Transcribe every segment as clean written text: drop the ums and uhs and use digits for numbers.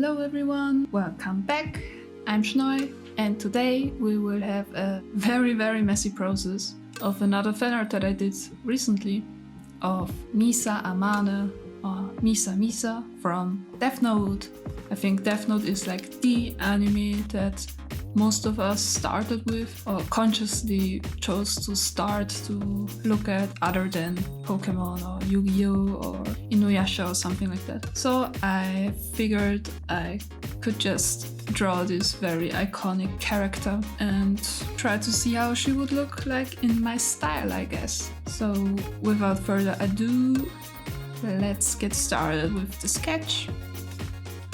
Hello everyone, welcome back. I'm Schneu, and today we will have a very messy process of another fanart that I did recently of Misa Amane or Misa from Death Note. I think Death Note is like the anime that most of us started with or consciously chose to start to look at other than Pokemon or Yu-Gi-Oh! Or Inuyasha or something like that. So I figured I could just draw this very iconic character and try to see how she would look like in my style, I guess. So without further ado, let's get started with the sketch.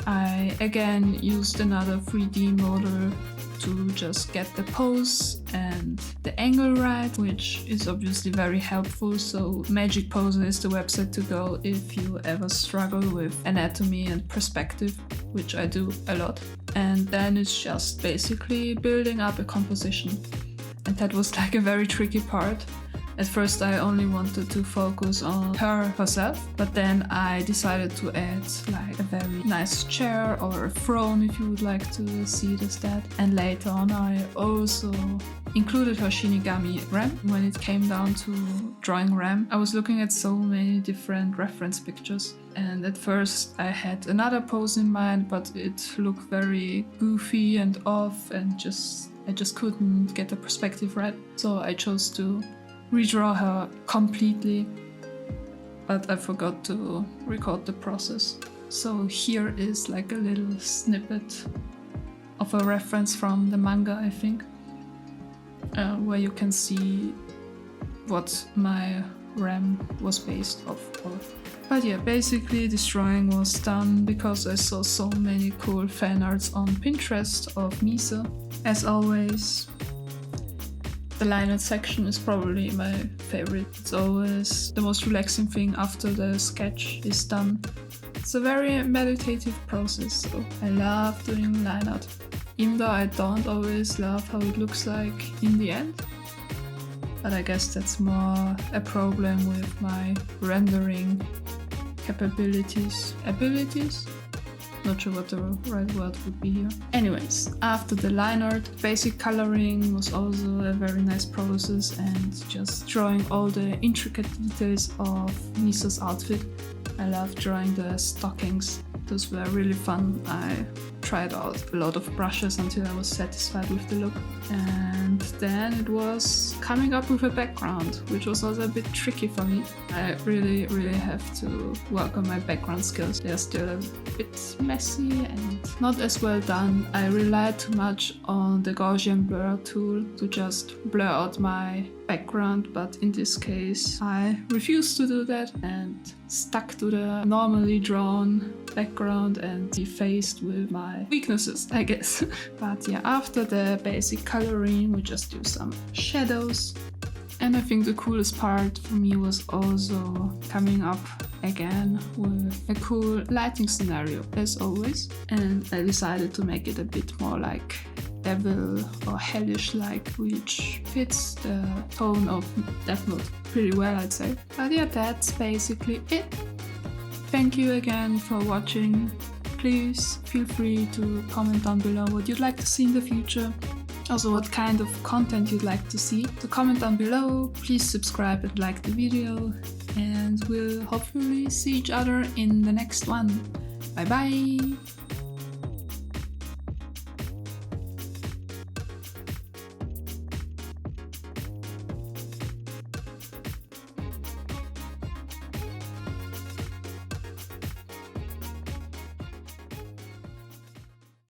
I again used another 3D model to just get the pose and the angle right, which is obviously very helpful. So Magic Poser is the website to go if you ever struggle with anatomy and perspective, which I do a lot. And then it's just basically building up a composition. And that was like a very tricky part. At first I only wanted to focus on herself, but then I decided to add like a very nice chair or a throne if you would like to see it as that. And later on I also included her Shinigami Ram. When it came down to drawing Ram, I was looking at so many different reference pictures. And at first I had another pose in mind, but it looked very goofy and off and I just couldn't get the perspective right. So I chose to redraw her completely, but I forgot to record the process. So here is like a little snippet of a reference from the manga, I think, where you can see what my Ram was based off of. But yeah, basically this drawing was done because I saw so many cool fan arts on Pinterest of Misa. As always, the line art section is probably my favorite. It's always the most relaxing thing after the sketch is done. It's a very meditative process, so I love doing line art. Even though I don't always love how it looks like in the end. But I guess that's more a problem with my rendering capabilities. Not sure what the right word would be here. Anyways, after the line art, basic coloring was also a very nice process, and just drawing all the intricate details of Misa's outfit. I love drawing the stockings. Those were really fun. I tried out a lot of brushes until I was satisfied with the look. And then it was coming up with a background, which was also a bit tricky for me. I really have to work on my background skills. They're still a bit messy and not as well done. I relied too much on the Gaussian blur tool to just blur out my background, but in this case I refused to do that and stuck to the normally drawn background and defaced with my weaknesses, I guess. But yeah, after the basic coloring we just do some shadows. And I think the coolest part for me was also coming up again with a cool lighting scenario, as always. And I decided to make it a bit more like devil or hellish like, which fits the tone of Death Note pretty well, I'd say. But yeah, that's basically it. Thank you again for watching. Please feel free to comment down below what you'd like to see in the future. Also what kind of content you'd like to see. So comment down below, please subscribe and like the video, and we'll hopefully see each other in the next one. Bye bye!